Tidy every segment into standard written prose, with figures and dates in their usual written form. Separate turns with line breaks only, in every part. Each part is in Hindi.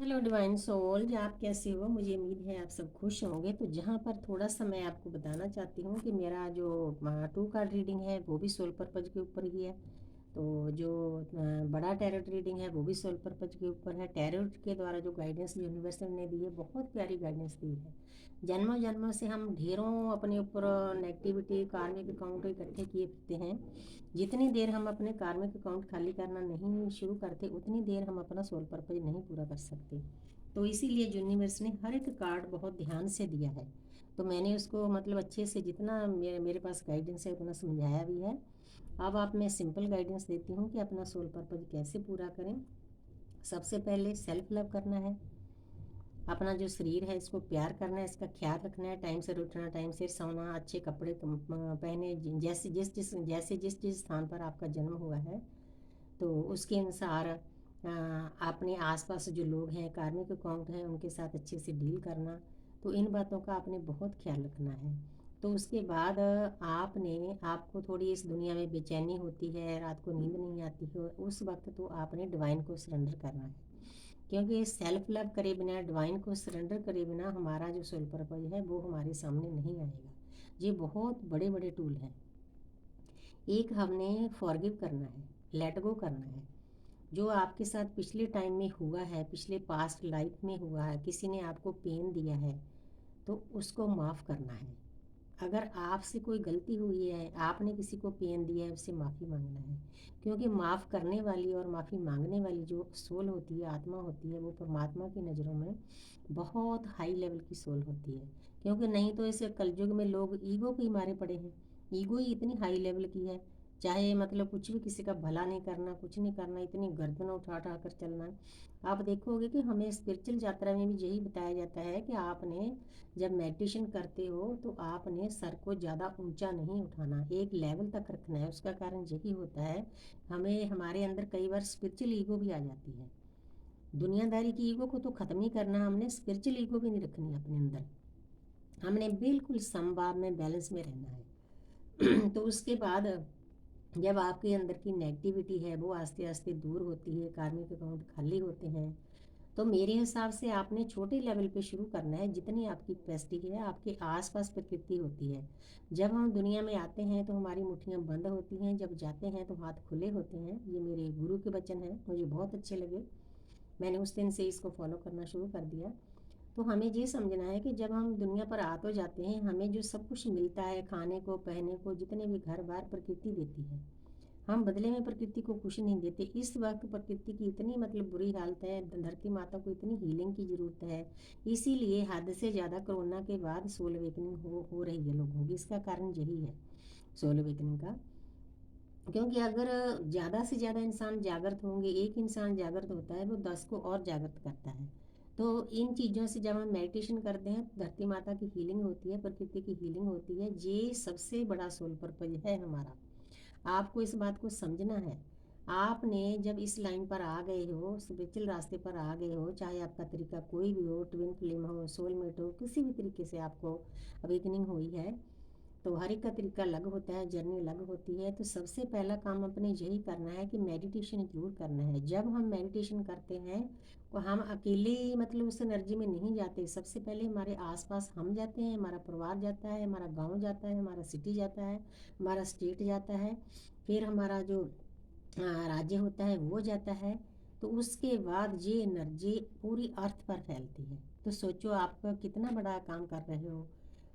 हेलो डिवाइन सोल, आप कैसे हो? मुझे उम्मीद है आप सब खुश होंगे। तो जहाँ पर थोड़ा सा मैं आपको बताना चाहती हूँ कि मेरा जो टू कार्ड रीडिंग है वो भी सोल पर्पज के ऊपर ही है। तो जो बड़ा टैरोट रीडिंग है वो भी सोल पर्पज के ऊपर है। टैरोट के द्वारा जो गाइडेंस यूनिवर्स ने दी है, बहुत प्यारी गाइडेंस दी है। जन्मों जन्मों से हम ढेरों अपने ऊपर नेगेटिविटी कार्मिक अकाउंट इकट्ठे किए फिरते हैं। जितनी देर हम अपने कार्मिक अकाउंट खाली करना नहीं शुरू करते, उतनी देर हम अपना सोल पर्पज नहीं पूरा कर सकते। तो इसीलिए यूनिवर्स ने हर एक कार्ड बहुत ध्यान से दिया है। तो मैंने उसको मतलब अच्छे से जितना मेरे मेरे पास गाइडेंस है उतना समझाया भी है। अब आप मैं सिंपल गाइडेंस देती हूँ कि अपना सोल पर्पज कैसे पूरा करें। सबसे पहले सेल्फ लव करना है। अपना जो शरीर है इसको प्यार करना है, इसका ख्याल रखना है, टाइम से उठना, टाइम से सोना, अच्छे कपड़े पहने। जैसे जिस स्थान पर आपका जन्म हुआ है तो उसके अनुसार अपने आसपास जो लोग हैं, कार्मिक अकाउंट हैं, उनके साथ अच्छे से डील करना। तो इन बातों का आपने बहुत ख्याल रखना है। तो उसके बाद आपको थोड़ी इस दुनिया में बेचैनी होती है, रात को नींद नहीं आती है, उस वक्त तो आपने डिवाइन को सरेंडर करना है। क्योंकि सेल्फ लव करे बिना, डिवाइन को सरेंडर करे बिना हमारा जो सोल पर्पज है वो हमारे सामने नहीं आएगा। ये बहुत बड़े बड़े टूल हैं। एक, हमने फॉरगिव करना है, लेट गो करना है। जो आपके साथ पिछले टाइम में हुआ है, पिछले पास्ट लाइफ में हुआ है, किसी ने आपको पेन दिया है, तो उसको माफ़ करना है। अगर आपसे कोई गलती हुई है, आपने किसी को पेन दिया है, उससे माफ़ी मांगना है। क्योंकि माफ़ करने वाली और माफ़ी मांगने वाली जो सोल होती है, आत्मा होती है, वो परमात्मा की नज़रों में बहुत हाई लेवल की सोल होती है। क्योंकि नहीं तो इस कलयुग में लोग ईगो के ही मारे पड़े हैं। ईगो ही इतनी हाई लेवल की है, चाहे मतलब कुछ भी, किसी का भला नहीं करना, कुछ नहीं करना, इतनी गर्दन उठा उठा कर चलना। आप देखोगे कि हमें स्पिरिचुअल यात्रा में भी यही बताया जाता है कि आपने जब मेडिटेशन करते हो तो आपने सर को ज़्यादा ऊंचा नहीं उठाना, एक लेवल तक रखना है। उसका कारण यही होता है, हमें हमारे अंदर कई बार स्पिरिचुअल ईगो भी आ जाती है। दुनियादारी की ईगो को तो ख़त्म ही करना, हमने स्पिरिचुअल ईगो भी नहीं रखनी अपने अंदर। हमने बिल्कुल समभाव में, बैलेंस में रहना है। तो उसके बाद जब आपके अंदर की नेगेटिविटी है वो आस्ते आस्ते दूर होती है, कार्मिक अकाउंट खाली होते हैं, तो मेरे हिसाब से आपने छोटे लेवल पे शुरू करना है। जितनी आपकी कैपेसिटी है, आपके आसपास प्रकृति होती है। जब हम दुनिया में आते हैं तो हमारी मुट्ठियाँ बंद होती हैं, जब जाते हैं तो हाथ खुले होते हैं। ये मेरे गुरु के वचन हैं, मुझे बहुत अच्छे लगे। मैंने उस दिन से इसको फॉलो करना शुरू कर दिया। तो हमें ये समझना है कि जब हम दुनिया पर आ तो जाते हैं, हमें जो सब कुछ मिलता है, खाने को, पहनने को, जितने भी घर बार, प्रकृति देती है। हम बदले में प्रकृति को कुछ नहीं देते। इस वक्त प्रकृति की इतनी मतलब बुरी हालत है, धरती माता को इतनी हीलिंग की ज़रूरत है। इसीलिए हद से ज़्यादा कोरोना के बाद सोल अवेकनिंग हो रही है लोगों की। इसका कारण यही है सोल अवेकनिंग का। क्योंकि अगर ज़्यादा से ज़्यादा इंसान जागृत होंगे, एक इंसान जागृत होता है वो 10 को और जागृत करता है। तो इन चीज़ों से जब हम मेडिटेशन करते हैं तो धरती माता की हीलिंग होती है, प्रकृति की हीलिंग होती है। ये सबसे बड़ा सोल पर्पज है हमारा। आपको इस बात को समझना है। आपने जब इस लाइन पर आ गए हो, स्पिरिचुअल रास्ते पर आ गए हो, चाहे आपका तरीका कोई भी हो, ट्विन फ्लेम हो, सोलमेट हो, किसी भी तरीके से आपको अवेकनिंग हुई है, तो हर एक का तरीका अलग होता है, जर्नी अलग होती है। तो सबसे पहला काम अपने यही करना है कि मेडिटेशन जरूर करना है। जब हम मेडिटेशन करते हैं तो हम अकेले मतलब उस एनर्जी में नहीं जाते। सबसे पहले हमारे आसपास हम जाते हैं, हमारा परिवार जाता है, हमारा गांव जाता है, हमारा सिटी जाता है, हमारा स्टेट जाता है, फिर हमारा जो राज्य होता है वो जाता है। तो उसके बाद ये एनर्जी पूरी अर्थ पर फैलती है। तो सोचो आपका कितना बड़ा काम कर रहे हो।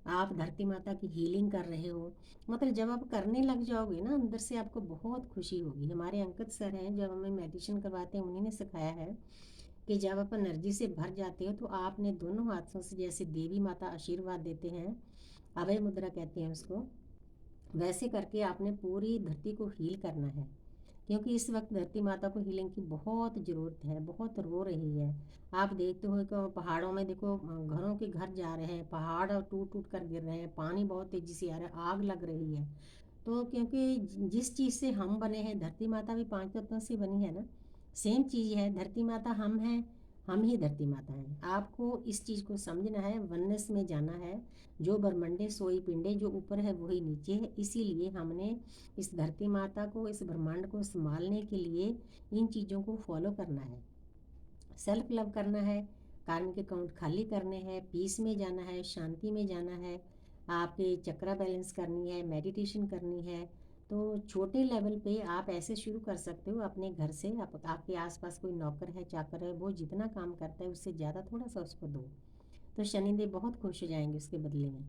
आप धरती माता की हीलिंग कर रहे हो। मतलब जब आप करने लग जाओगे ना, अंदर से आपको बहुत खुशी होगी। हमारे अंकित सर हैं, जब हमें मेडिटेशन करवाते हैं, उन्हीं ने सिखाया है कि जब आप एनर्जी से भर जाते हो तो आपने दोनों हाथों से, जैसे देवी माता आशीर्वाद देते हैं, अभय मुद्रा कहते हैं उसको, वैसे करके आपने पूरी धरती को हील करना है। क्योंकि इस वक्त धरती माता को हीलिंग की बहुत ज़रूरत है, बहुत रो रही है। आप देखते हो कि पहाड़ों में देखो, घरों के घर जा रहे हैं, पहाड़ टूट टूट कर गिर रहे हैं, पानी बहुत तेज़ी से आ रहा है, आग लग रही है। तो क्योंकि जिस चीज़ से हम बने हैं, धरती माता भी 5 तत्वों से बनी है ना, सेम चीज़ है। धरती माता हम हैं, हम ही धरती माता हैं। आपको इस चीज़ को समझना है, वननेस में जाना है। जो ब्रह्मंडे सोई पिंडे, जो ऊपर है वही नीचे है। इसीलिए हमने इस धरती माता को, इस ब्रह्मांड को संभालने के लिए इन चीज़ों को फॉलो करना है। सेल्फ लव करना है, कार्मिक अकाउंट खाली करने हैं, पीस में जाना है, शांति में जाना है, आपके चक्रा बैलेंस करनी है, मेडिटेशन करनी है। तो छोटे लेवल पे आप ऐसे शुरू कर सकते हो अपने घर से। आपके आसपास कोई नौकर है, चाकर है, वो जितना काम करता है उससे ज़्यादा थोड़ा सा उसको दो, तो शनिदेव बहुत खुश हो जाएंगे उसके बदले में।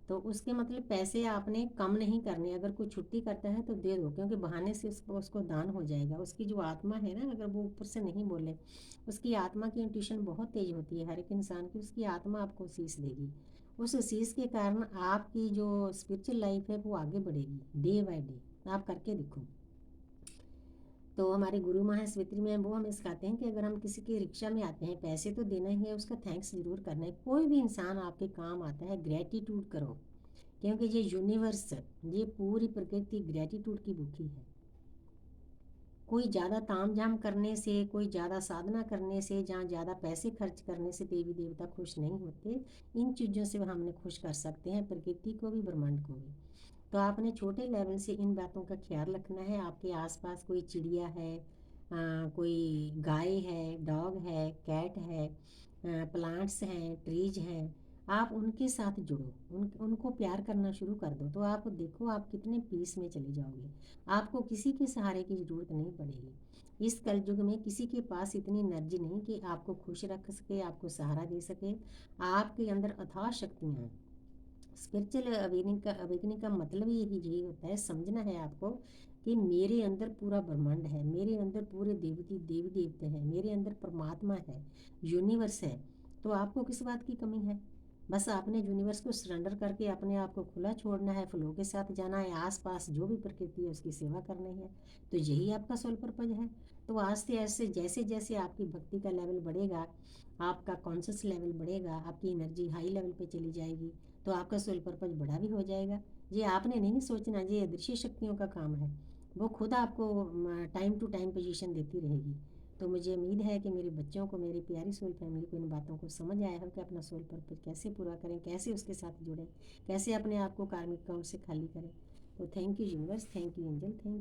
तो उसके मतलब पैसे आपने कम नहीं करने, अगर कोई छुट्टी करता है तो दे दो, क्योंकि बहाने से उसको दान हो जाएगा। उसकी जो आत्मा है ना, अगर वो ऊपर से नहीं बोले, उसकी आत्मा की इंट्यूशन बहुत तेज होती है हर एक इंसान की, उसकी आत्मा आपको शीश देगी। उस शीश के कारण आपकी जो स्पिरिचुअल लाइफ है वो आगे बढ़ेगी डे बाय डे। आप करके देखो। तो हमारे गुरु महास्वित्री में वो हमें सिखाते हैं कि अगर हम किसी की रिक्शा में आते हैं, पैसे तो देना ही है, उसका थैंक्स जरूर करना है। कोई भी इंसान आपके काम आता है, ग्रेटिट्यूड करो, क्योंकि ये यूनिवर्स, ये पूरी प्रकृति ग्रेटिट्यूड की भूखी है। कोई ज़्यादा ताम झाम करने से, कोई ज़्यादा साधना करने से, जहाँ ज़्यादा पैसे खर्च करने से देवी देवता खुश नहीं होते। इन चीज़ों से हमने खुश कर सकते हैं प्रकृति को भी, ब्रह्मांड को भी। तो आपने छोटे लेवल से इन बातों का ख्याल रखना है। आपके आसपास कोई चिड़िया है, कोई गाय है, डॉग है, कैट है, प्लांट्स हैं, ट्रीज हैं, आप उनके साथ जुड़ो, उनको प्यार करना शुरू कर दो, तो आप देखो आप कितने पीस में चले जाओगे। आपको किसी के सहारे की ज़रूरत नहीं पड़ेगी। इस कलयुग में किसी के पास इतनी एनर्जी नहीं कि आपको खुश रख सके, आपको सहारा दे सके। आपके अंदर अथाह शक्तियाँ हैं। स्पिरिचुअल अवेकनिंग का मतलब ही यही होता है, समझना है आपको कि मेरे अंदर पूरा ब्रह्मांड है, मेरे अंदर पूरे देवी देवते हैं, मेरे अंदर परमात्मा है, यूनिवर्स है। तो आपको किस बात की कमी है? बस आपने यूनिवर्स को सरेंडर करके अपने आप को खुला छोड़ना है, फ्लो के साथ जाना है, आसपास जो भी प्रकृति है उसकी सेवा करनी है। तो यही आपका सोल पर्पज है। तो आज से ऐसे जैसे जैसे आपकी भक्ति का लेवल बढ़ेगा, आपका कॉन्शियस लेवल बढ़ेगा, आपकी एनर्जी हाई लेवल पे चली जाएगी, तो आपका सोल पर्पज बड़ा भी हो जाएगा। ये आपने नहीं सोचना, ये अदृश्य शक्तियों का काम है। वो खुद आपको टाइम टू टाइम पोजीशन देती रहेगी। तो मुझे उम्मीद है कि मेरे बच्चों को, मेरी प्यारी सोल फैमिली को इन बातों को समझ आया हो कि अपना सोल पर्पज कैसे पूरा करें, कैसे उसके साथ जुड़ें, कैसे अपने आप को कार्मिक अकाउंट से खाली करें। तो thank you universe, thank you angel, thank you.